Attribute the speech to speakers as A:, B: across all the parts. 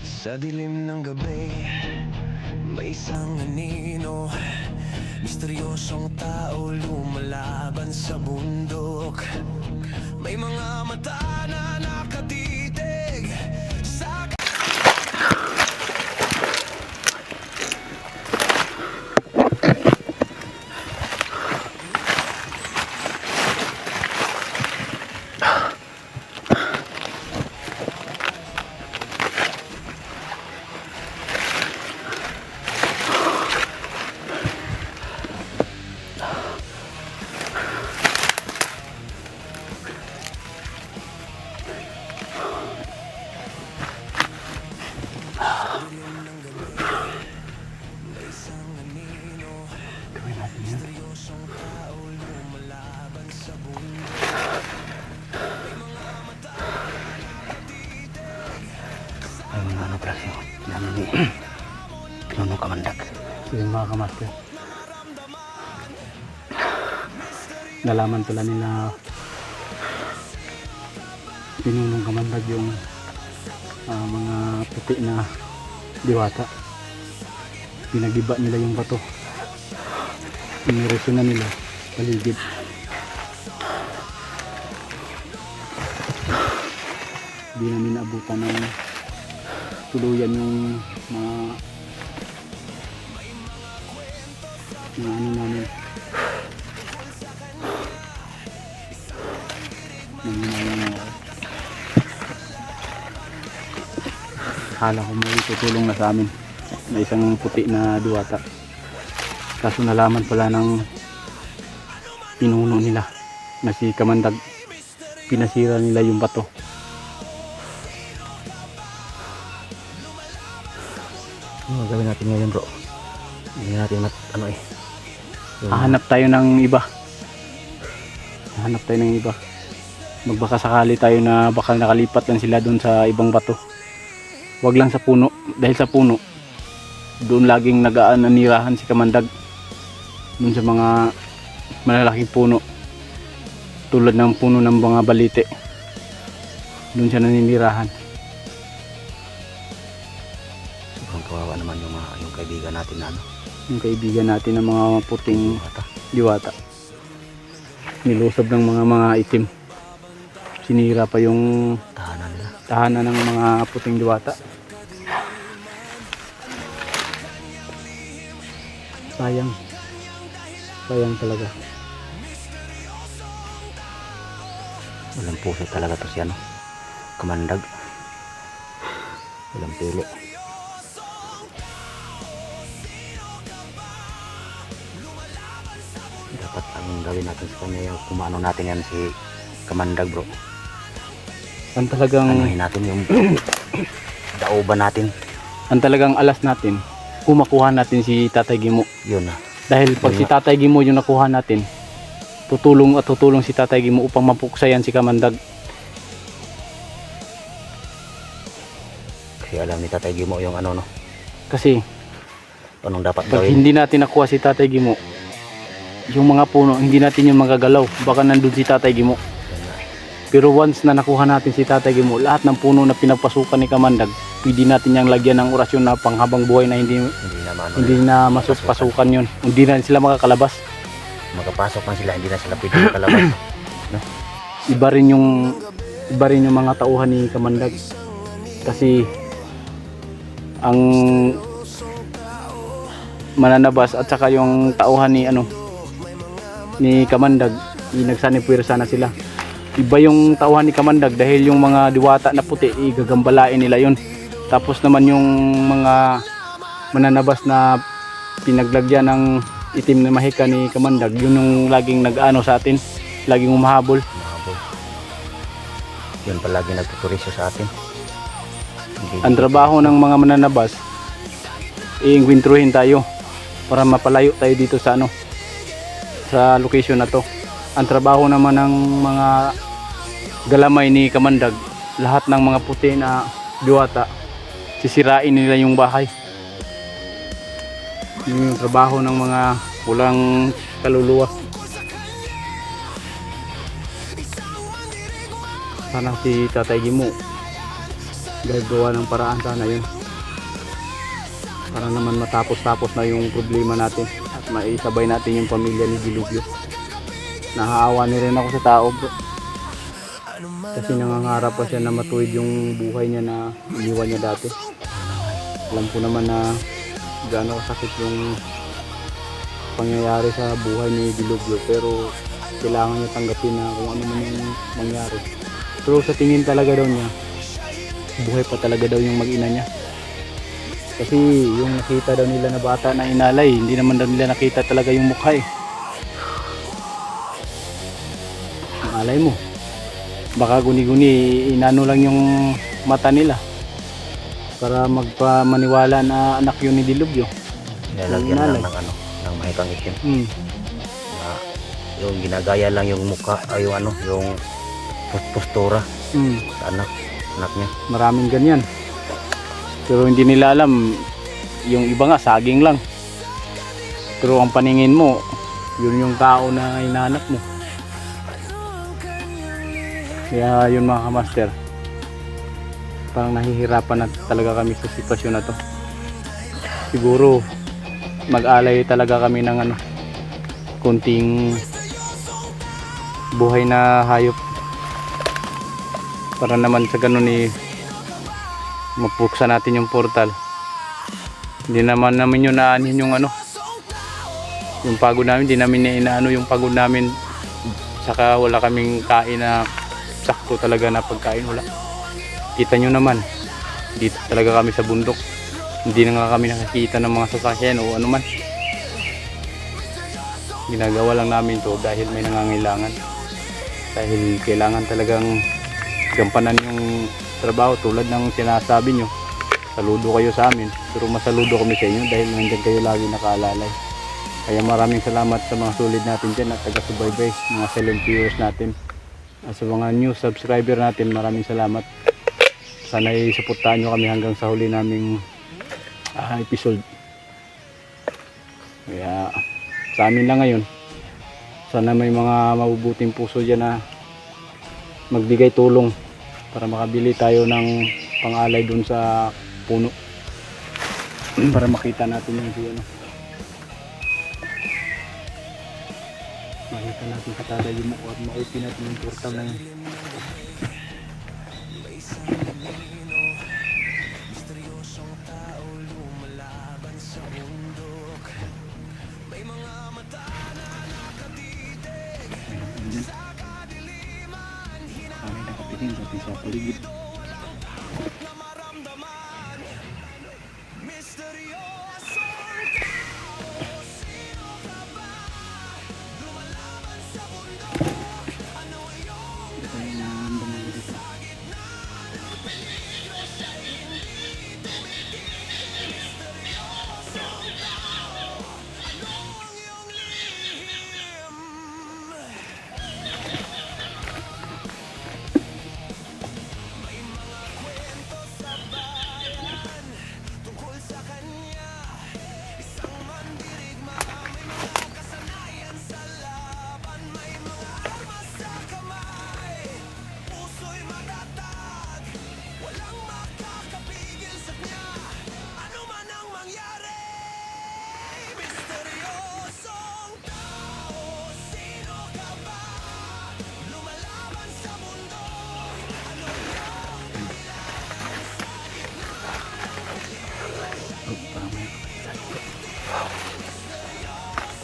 A: Sa dilim ng gabi, may isang anino, misteryosong tao lumalaban sa bundok. May mga mata na nakatitig sa
B: ay mga ano presyo namin ni Pinunong Kamandag. Yung mga kamaster, nalaman pala nila Pinunong Kamandag yung mga puti na diwata. Pinagiba nila yung bato, iniresyo na nila paligid. Di namin naabutan ng tuluyan yung mga ano namin, hala ko may tutulong na sa amin na isang puti na diwata, kaso nalaman pala ng pinuno nila na si Kamandag, pinasira nila yung bato.
C: Ano gagawin natin ngayon, bro? Hindi natin
B: Hahanap tayo ng iba. Magbaka sakali tayo na baka nakalipat lang sila doon sa ibang bato. Wag lang sa puno, dahil sa puno doon laging nag-aananirahan si Kamandag, doon sa mga malalaking puno tulad ng puno ng mga balite, doon siya naninirahan.
C: Sobrang kawawa naman yung kaibigan natin na
B: Yung kaibigan natin ng mga puting diwata, nilusob ng mga itim, sinira pa yung tahanan ng mga puting diwata. Sayang talaga.
C: Walang puso talaga to si Kamandag. Walang pili. Dapat ang gawin natin sa kanya yung kumano natin yan si Kamandag, bro.
B: Ang talagang
C: Anuhin natin yung daoban natin.
B: ang talagang alas natin, kumakuha natin si Tatay Gimo.
C: Yun na.
B: Dahil pag si Tatay Gimo yung nakuha natin, tutulong si Tatay Gimo upang mapuksayan si Kamandag.
C: Kasi alam ni Tatay Gimo yung
B: Kasi
C: anong dapat
B: pag
C: gawin.
B: hindi natin nakuha si Tatay Gimo, yung mga puno, hindi natin yung magagalaw. Baka nandun si Tatay Gimo. Pero once na nakuha natin si Tatay Gimo, lahat ng puno na pinapasukan ni Kamandag, pwede natin yung lagyan ng orasyon na panghabang buhay na hindi na pasukan yun. Hindi na sila makakalabas.
C: Makapasok man sila, hindi na sila pwede makalabas. No?
B: Iba rin yung mga tauhan ni Kamandag. Kasi ang mananabas at saka yung tauhan ni Kamandag, nagsanipwersa na sila. Iba yung tauhan ni Kamandag dahil yung mga diwata na puti, igagambalain nila yun. Tapos naman yung mga mananabas na pinaglagyan ng itim na mahika ni Kamandag, yun yung laging nag-ano sa atin, laging umahabol.
C: Yun palagi nagtuturisyo sa atin.
B: Ang trabaho ng mga mananabas, iingwintruhin tayo para mapalayo tayo dito sa sa location na to. Ang trabaho naman ng mga galamay ni Kamandag, lahat ng mga puti na diwata, sisirain nila yung bahay. Yun yung trabaho ng mga walang kaluluwa. Sana si Tatay Gimo gagawa ng paraan sana yun para naman matapos-tapos na yung problema natin at maisabay natin yung pamilya ni Dilubyo. Nahaawa ni rin ako sa tao bro, kasi nangangarap pa siya na matuwid yung buhay niya na iniwan niya dati. Alam ko naman na gaano kasakit yung pangyayari sa buhay ni Dilubyo, pero kailangan niya tanggapin na kung ano man yung mangyari. Pero sa tingin talaga daw niya, buhay pa talaga daw yung mag-ina niya. Kasi yung nakita daw nila na bata na inalay, hindi naman daw nila nakita talaga yung mukha eh. Malay mo, baka guni-guni inano lang yung mata nila para magpamaniwala na anak yun ni Dilubyo.
C: Nilalagyan lang ng ano, ng mahikang itim. Na yung ginagaya lang yung mukha, ay yung ano, yung postura sa anak niya.
B: Maraming ganyan. Pero hindi nila alam, yung iba nga saging lang. Pero ang paningin mo, yun yung tao na hinahanap mo. Kaya yun mga kamaster, parang nahihirapan na talaga kami sa sitwasyon na to. Siguro mag-alay talaga kami ng ano, kunting buhay na hayop para naman sa ganun eh mapuksan natin yung portal. Hindi naman namin yun naanin yung ano, yung pagod namin, hindi namin inaano yung pagod namin, saka wala kaming kain na sakto talaga na pagkain, wala. Kita nyo naman, dito talaga kami sa bundok, hindi na nga kami nakakita ng mga sasakyan o ano man. Ginagawa lang namin to dahil may nangangailangan, dahil kailangan talagang gampanan yung trabaho tulad ng sinasabi nyo. Saludo kayo sa amin, pero masaludo kami sa inyo dahil nandiyan kayo lagi nakaalalay. Kaya maraming salamat sa mga solid natin dyan at taga-subaybay, mga silent viewers natin. At sa mga new subscriber natin, maraming salamat. Sana i-supportahan nyo kami hanggang sa huli naming episode. Kaya sa amin lang ngayon, sana may mga mabubuting puso dyan na magbigay tulong para makabili tayo ng pangalay dun sa puno para makita natin yung ano. Makita natin katada yung mukha at ma-open natin yung portal na yun. Kami nakapitin pati sa paligid.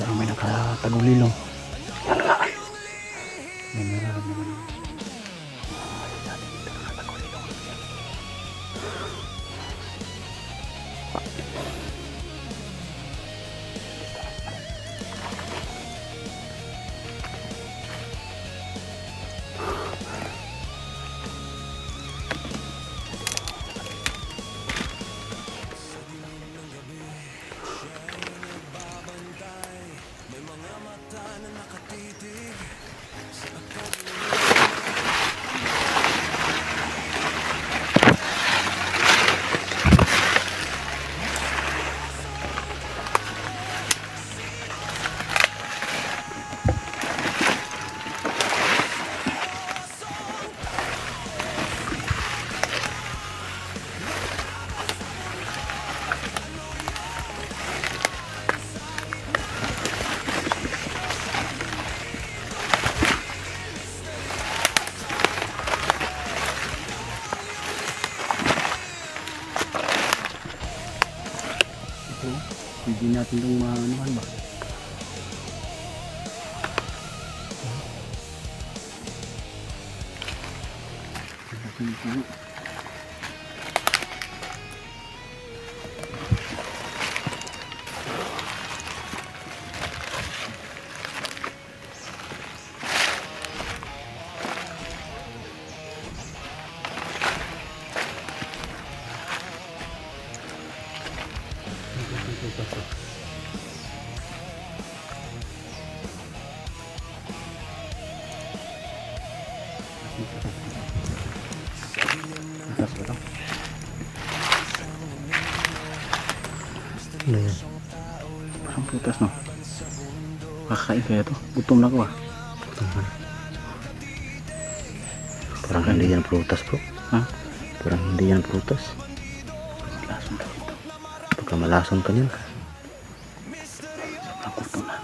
B: Parang may nakatagulilong. May meron naman. natin itong maanuhan ba?
C: Ano yan?
B: Parang prutas, no? Kakain kaya to? Gutom na ko, ah.
C: Parang hindi yan prutas, bro.
B: Ha?
C: Parang hindi yan prutas.
B: Lason ka dito.
C: Pagka malason ka niyan.
B: Sobrang gutom na.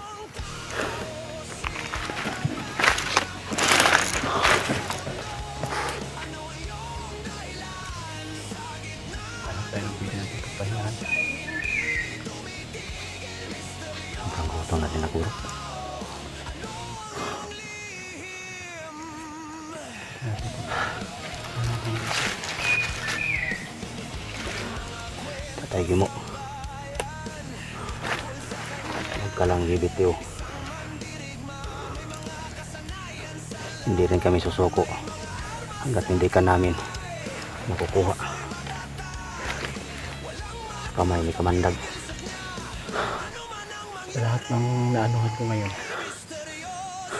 B: Hanap tayo ng pwede natin kapahingahan.
C: Sobrang gutom natin na puro. Patay mo. Huwag ka lang gibitiw. Hindi rin kami susuko hanggat hindi ka namin makukuha sa kamay ni Kamandag.
B: Sa lahat ng naanuhan ko ngayon,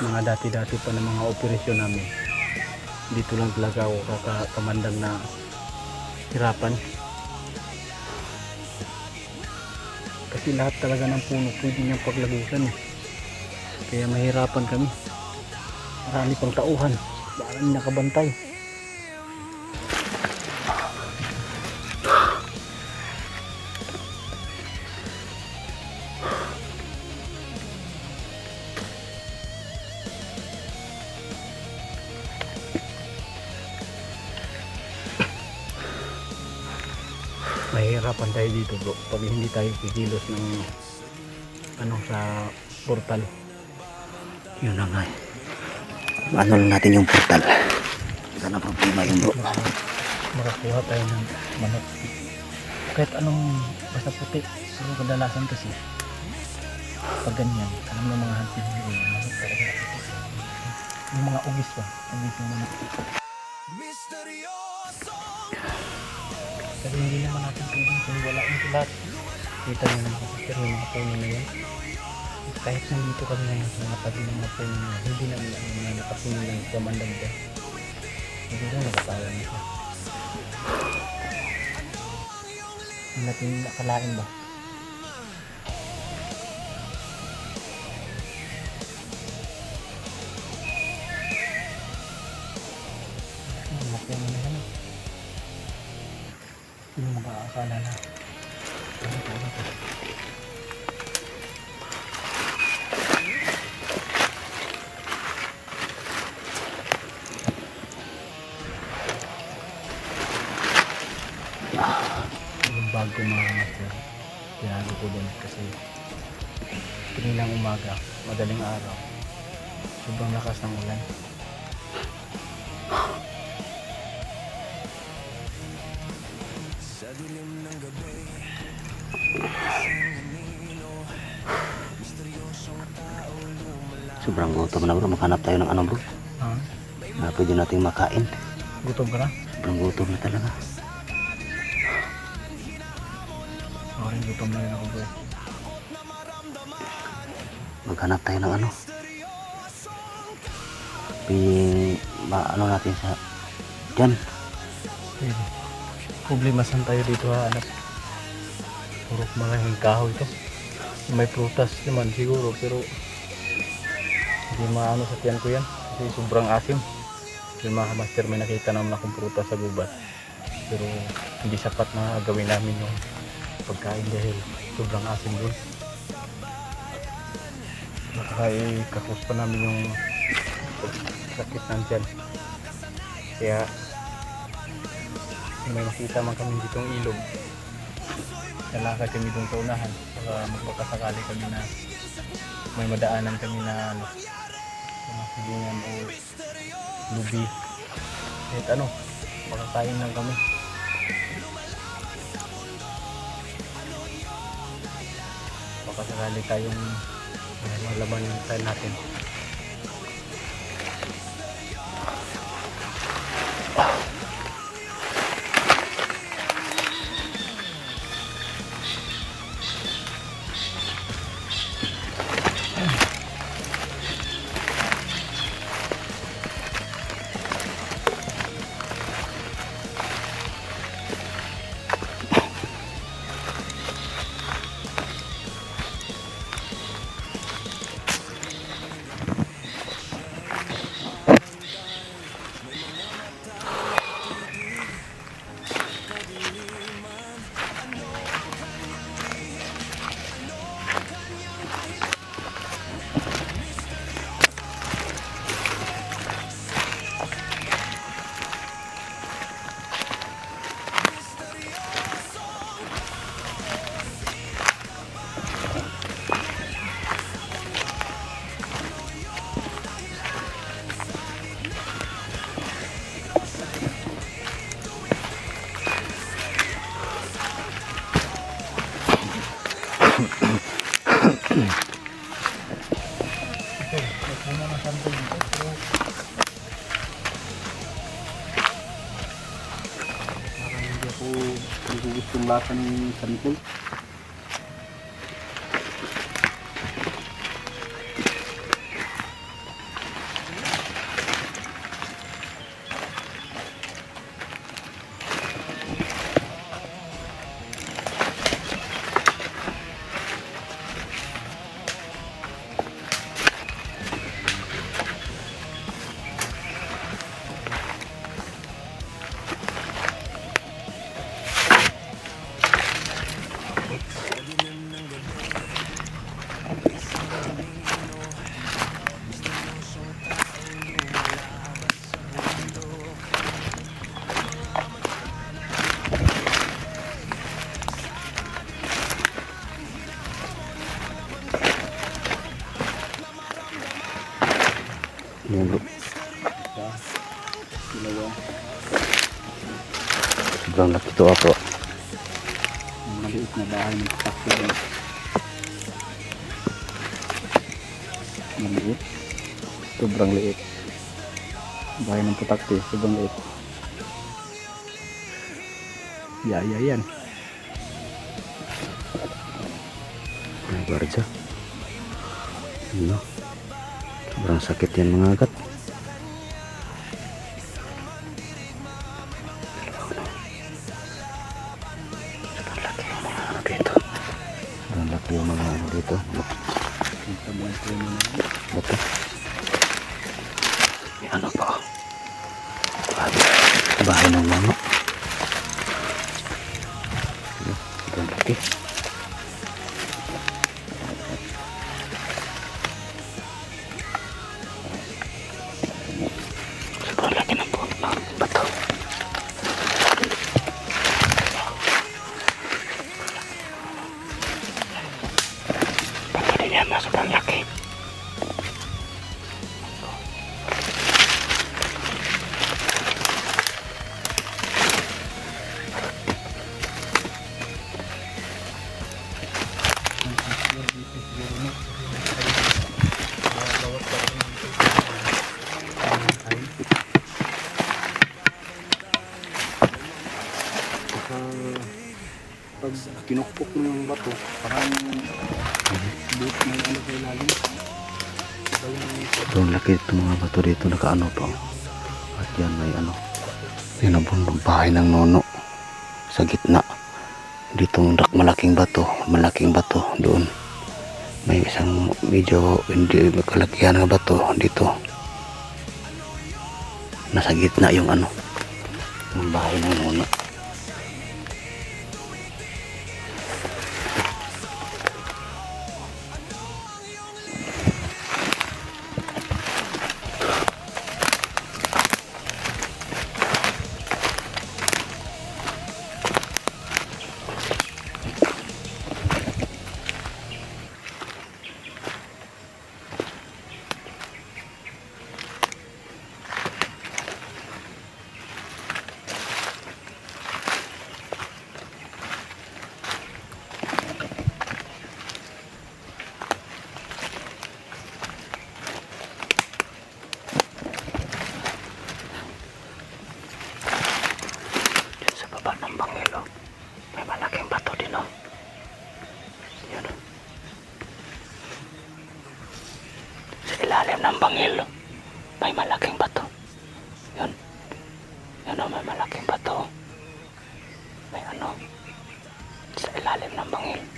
B: mga dati-dati pa ng mga operasyon namin, dito lang talaga ako kakamandag na hirapan. Kasi lahat talaga ng puno pwede niyang paglagusan, eh. Kaya mahirapan kami. Marami pang tauhan, marami nakabantay. Mahirapan tayo dito, bro, pag hindi tayo kikilos ng sa portal.
C: Yun na nga. Ano lang natin yung portal. Wala na problema yun, bro.
B: Makakuha tayo ng manok. Kahit anong basta puti, pero kadalasan kasi pag ganyan, alam mo mga hunting hero, manok talaga. Yung mga ugis ba? Ugis yung manok. Kasi hindi naman natin pwedeng kung wala yung lahat. Kita nyo naman pero yung mga puno na yan. Kahit nandito kami ngayon sa mga tabi ng mga puno na yan, hindi namin ang mga nakapuno ng Kamandag dyan. Hindi na nakatawa na siya. Hindi natin nakalain ba? Mga puno na yan. Hindi mo makaakala na. Yung bag ko mga master, tinago ko din kasi kanilang umaga, madaling araw, sobrang lakas ng ulan.
C: Sobrang gutom na, bro. Maghanap tayo ng ano, bro. Na pwede nating makain.
B: Gutom ka na?
C: Sobrang gutom na talaga.
B: Rin gutom na rin ako, bro.
C: Maghanap tayo ng ano. Ano natin sa dyan.
B: Pwede. Problema saan tayo dito hanap? Puro maraming kahoy ito. May prutas naman siguro pero hindi maano sa tiyan ko yan kasi sobrang asim. Yung mga master may nakita naman akong prutas sa gubat pero hindi sapat na gawin namin yung pagkain dahil sobrang asim doon. Nakakakos pa namin yung sakit ng tiyan. Kaya may makita man kami ditong ilog, nalakad kami doon sa unahan para baka magpakasakali kami na may madaanan kami na ano, mga silingan o lubi. Kahit ano, makakain lang kami. Baka sakali tayong malaman yung tayo natin. Hindi ko gustong lasa ng santol.
C: Yan bro. Sobrang laki ito bro.
B: Maliit na bahay ng takto. Maliit. Sobrang liit. Bahay ng putakti. Sobrang liit. Yan.
C: Ay, barja. Ano? Sobrang sakit yan mga agat. Sobrang laki yung mga ano dito. Bato. May ano pa. Bahay ng mama. Sobrang laki. Sobrang laki ng bato. Bato din yan na sobrang laki.
B: Pag kinukpok mo yung bato, parang buot na yung ano sa ilalim.
C: Sobrang laki itong mga bato dito, nakaano pa. At yan may ano, yan ang bahay ng nono sa gitna. Ditong malaking bato doon. May isang medyo hindi kalakihan ng bato dito. Nasa gitna yung ano, yung bahay ng nono. ilalim ng bangil may malaking bato. Yun. Yun o, may malaking bato. May ano. Sa ilalim ng bangil.